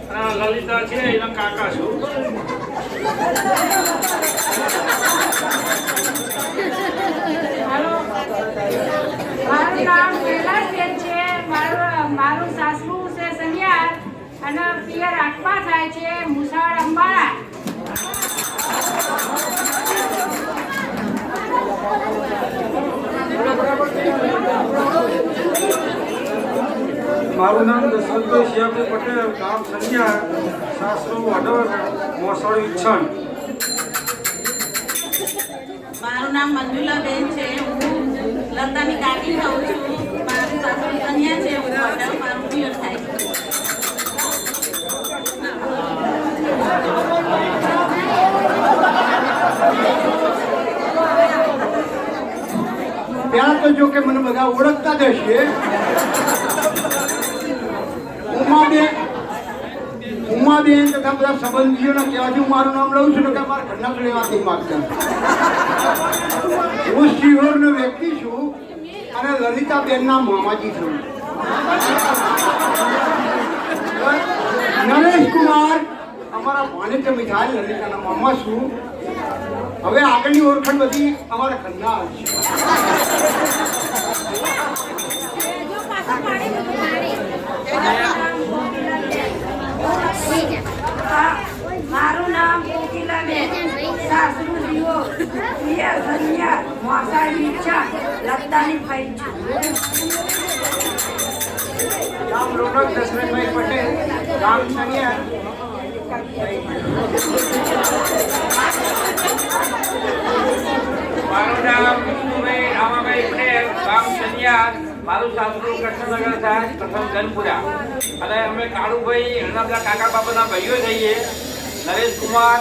અને લલિતા છે એના કાકા છું. મારું નામ કૈલાસબેન છે. મારું સાસુ છે સનિયાર અને પિયર આઠમા થાય છે, મુસાળ અંબાળા. મારું નામ દશરથભાઈ શિયાભાઈ પટેલ, ગામ સન્યા, સાસરો વડોર, મોસાળ ઈચ્છણ. મારું નામ મંજુલાબેન છે. હું લતાની કાકી થાઉં છું. મારું સાસુ કન્યા છે. હું વડાવ, મારું પિયર થાય છે. પહેલા તો જો કે મને બધા ઓળખતા જ હશે. ઉમાબેન તથા બધા સંબંધીઓને કહેવાથી હું મારું નામ લઉં છું, કે મારા ઘરના જ લેવા નથી માંગતા. હું શિહોરનો વ્યક્તિ છું અને લલિતાબેનના મામાજી છું. નરેશ કુમાર અમારા ભાણેજ મિથાઈ લલિતાના મામા છું. હવે આગળની ઓળખાણ બધી અમારા ઘરના છે. મારું નામ કોકિલાબેન, સાસુ જીવો, પિયર સનિયાર, મોસાળ ઈચ્છા, લતાની ફઈ છું. ગામ રોનક દશરથભાઈ પટેલ, ગામ સનિયાર. મારું નામ વિષ્ણુભાઈ રામાભાઈ પટેલ, ગામ સન્યાર, મારું સાસરું કૃષ્ણનગર થાય, પ્રથમ જનપુરા. અને અમે કાળુભાઈ એના બધા કાકા બાપાના ભાઈઓ થઈએ. નરેશ કુમાર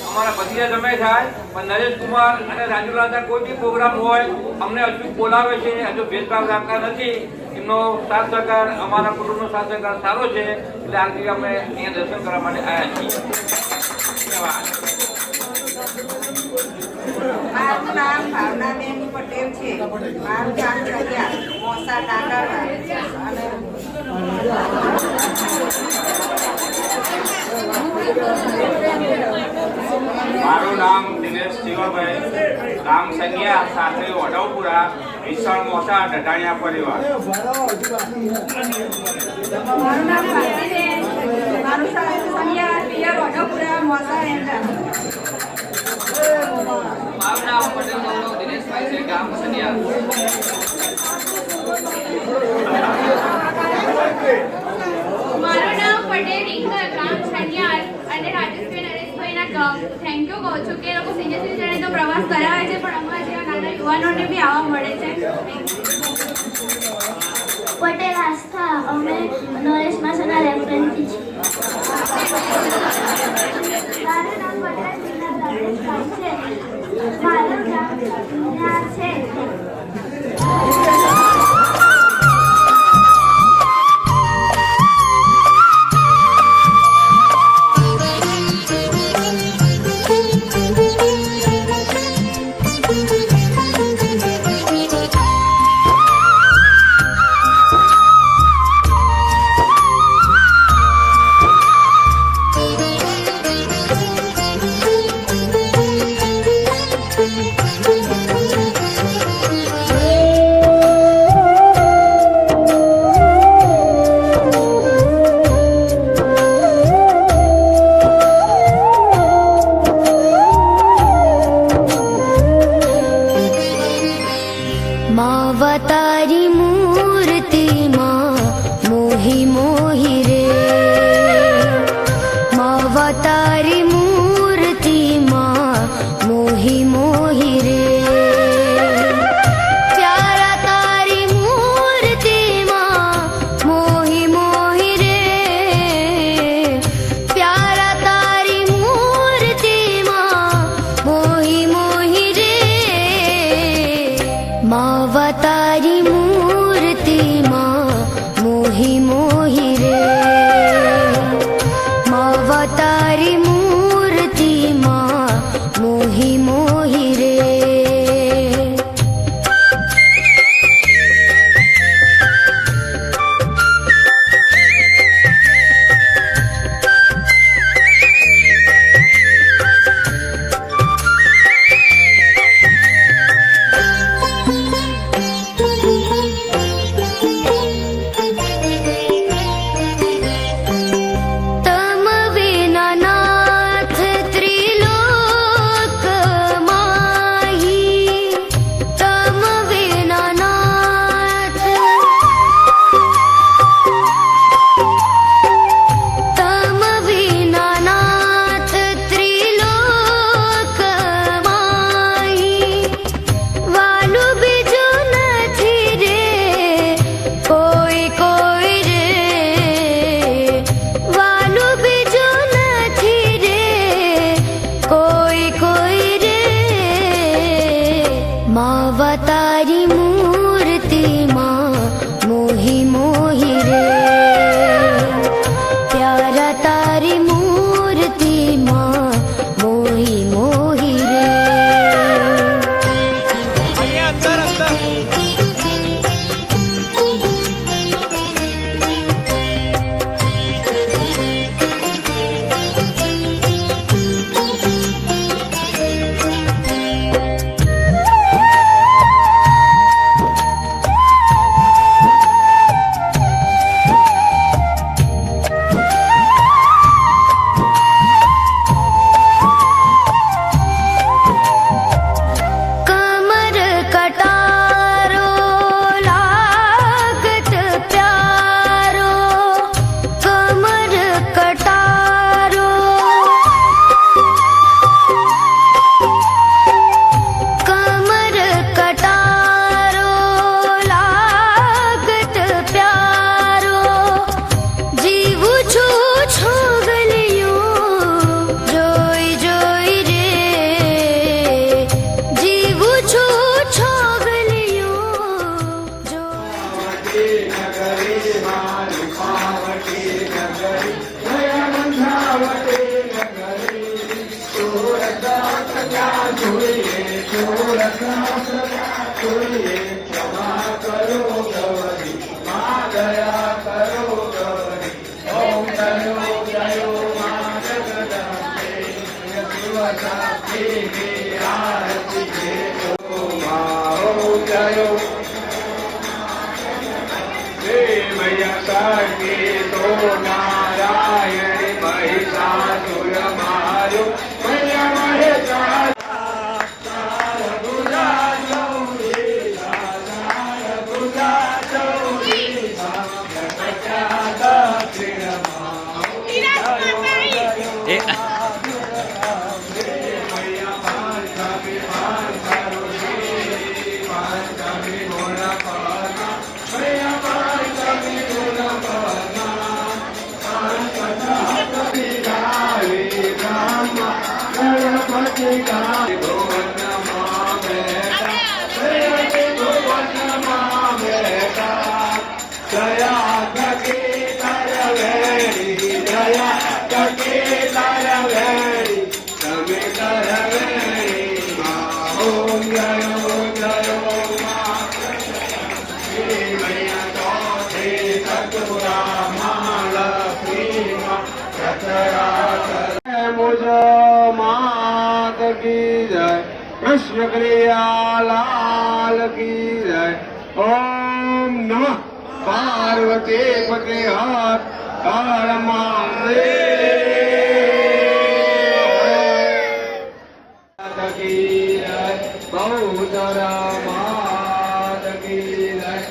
અમારા ભત્રીજા જમાઈ થાય, પણ નરેશ કુમાર અને રાજુલાના કોઈ બી પ્રોગ્રામ હોય અમને હજુ બોલાવે છે. હજુ ભેદભાવ રાખતા નથી. એમનો સાથ સહકાર, અમારા કુટુંબનો સાથ સહકાર સારો છે, એટલે આજે અમે અહીંયા દર્શન કરવા માટે આવ્યા છીએ. ધન્યવાદ. મારું નામ ભાવનાબેન પટેલ છે. મારું ગામ સગિયા, મોસાળ ડાંગરવા. અને મારું નામ દિનેશ શિવાભાઈ, ગામ સન્યા, સાસરી વડવપુરા, વિશાળ મોસા, ડઢાણિયા પરિવાર. મારું નામ ભારતીબેન, મારું સાસુ સનિયાર, પિયર વડોદરા, મોસાળ એન્ટર. મારું નામ પટેલ ગૌરવ દિનેશભાઈ છે, ગામ સન્યા. મારું નામ પટેલ રિંકર, ગામ છનિયાર, અને રાજેશભાઈ નરેશભાઈના થેન્ક યુ કહું છું કે એ લોકો સિનિયર સિટીઝનને તો પ્રવાસ કરાવે છે, પણ અમારા જેવા નાના યુવાનોને બી આવવા મળે છે. પટેલ આસ્થા, અમે નરેશ માસાના રેફરન્સથી છીએ. મારું નામ પટેલ રમેશભાઈ છે. મારું ગામ સન્યાર છે. मात की जय, कृष्ण कन्हैया लाल की जय। ओम नमः पार्वती पते हाथ हर महादेव की जय, बहुधरा मात की जय।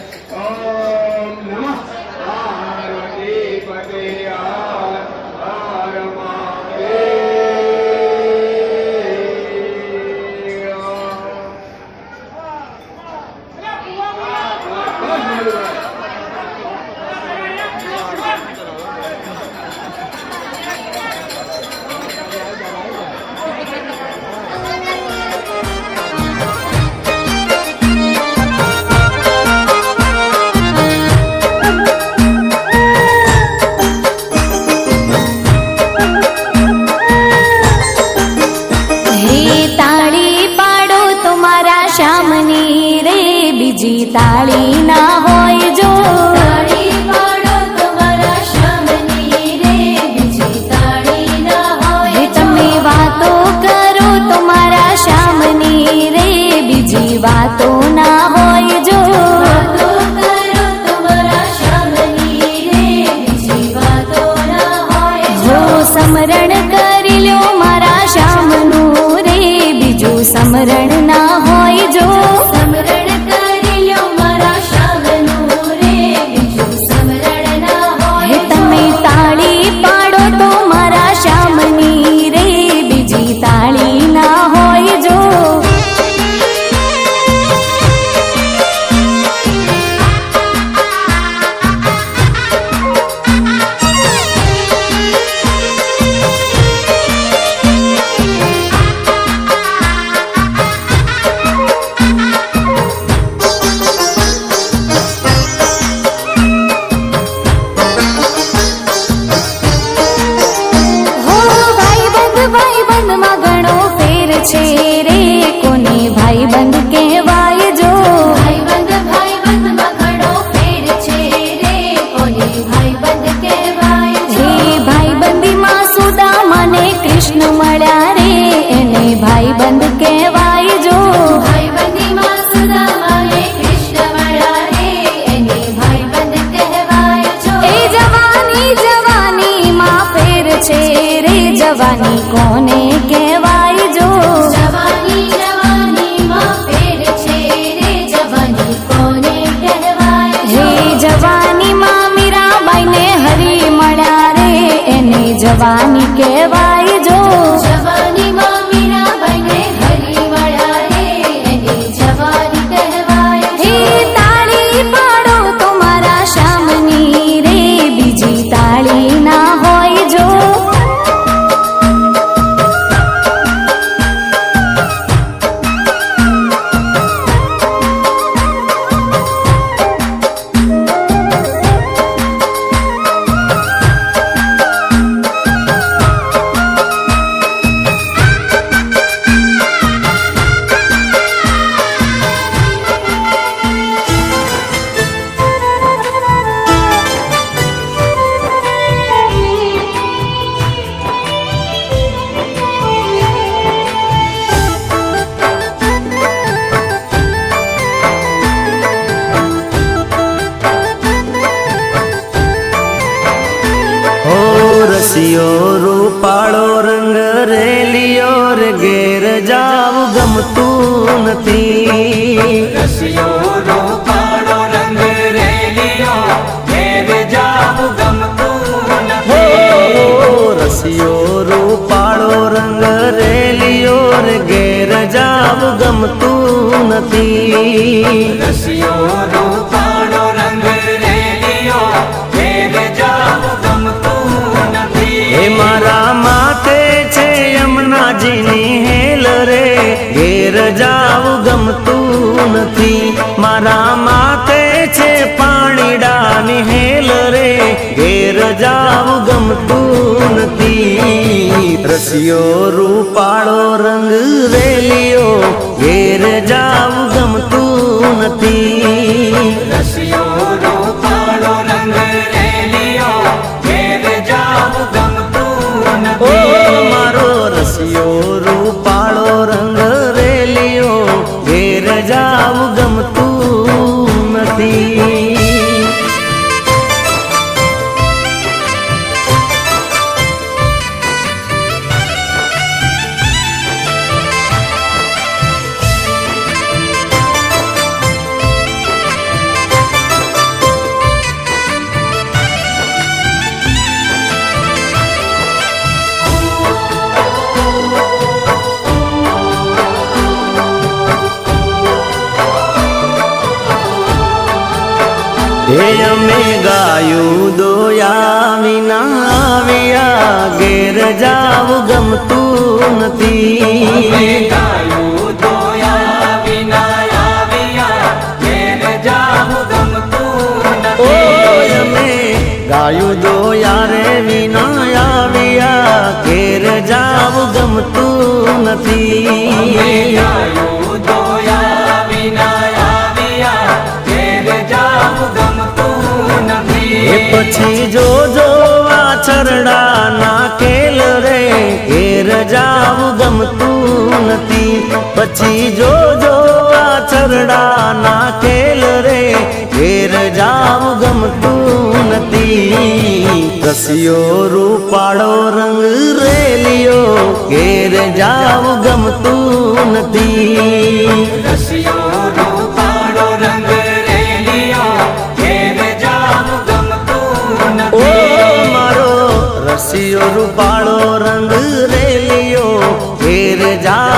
ओम नमः पार्वती पते हाथ हर બીજી તાળી ના હોય જો તાળી પાડો તમારા શામની રે બીજી તાળી ના હોય તમે વાતો કરો તમારા શામની રે બીજી વાતો ના હોય જો વાતો કરો તમારા શામની રે બીજી વાતો ના હોય જો સમરણ કરી લ્યો મારા શામનું રે બીજું સમરણ ના હોય જો સમરણ जवानी कोने कहवाय जो जवानी जवानी मां फेर छे रे जवानी कोने कहवाय हे जवानी मां मीराबाई ने हरी मळ्या रे एने जवानी कहवाय जो जवानी मां मीराबाई ने हरी मळ्या रे एने जवानी कहवाय हे ताળી પાડો તમારા શામની રે બીજી તાળી ના હોય જો રસિયો રૂપાળો રંગ રેલિયો રે ઘેર જાવ ગમતું નથી. રસિયો રૂપાળો રંગ રેલિયો ઘેર જાવું ગમતું નથી. રસિયો રૂપાળો રંગ રેલિયો રે ઘેર જાવ ગમતું નથી. રસિયો રૂપાળો રંગ રેલિયો ઘેર જાવું ગમતું નથી. હે મારા માથે છે યમુનાજીની હેલ રે ઘેર જાવ ગમતું નથી. મારા માથે છે પાણીડાની હેલ રે ઘેર જાવ ગમતું નથી. રસિયો રૂપાળો રંગ રેલિયો ઘેર જાવ ગમતું નથી. રસિયો રૂપાળો રંગ રેલિયો ઘેર જાવું ગમતું ઓ નથી. મારો રસિયો રૂપાળો રંગ રેલિયો ઘેર જાવ ગમતું નથી. હે અમે ગાયું દોયા વિના આવ્યા ઘેર જાવ ગમતું નથી. ગાયું દોયા વિના આવ્યા ઘેર જાવું ગમતું ઓ નથી. અમે ગાયું દોયા રે વિના આવ્યા ઘેર જાવ ગમતું નથી. ગાયું દોયા વિના આવ્યા ઘેર જાવું ગમતું નથી. એ પછી જોજો વાછરડા ના ખેલ રે ઘેર જાવ ગમતું નથી. પછી જોજો વાછરડા ના ખેલ રે ઘેર જાવ ગમતું નથી. રસિયો રૂપાળો રંગ રેલિયો ઘેર જાવ ગમતું નથી. રસિયો રૂપાળો રંગ રેલિયો ઘેર જાવું ગમતું ઓ નથી. મારો રસિયો રૂપાળો રંગ રેલિયો ઘેર જાવ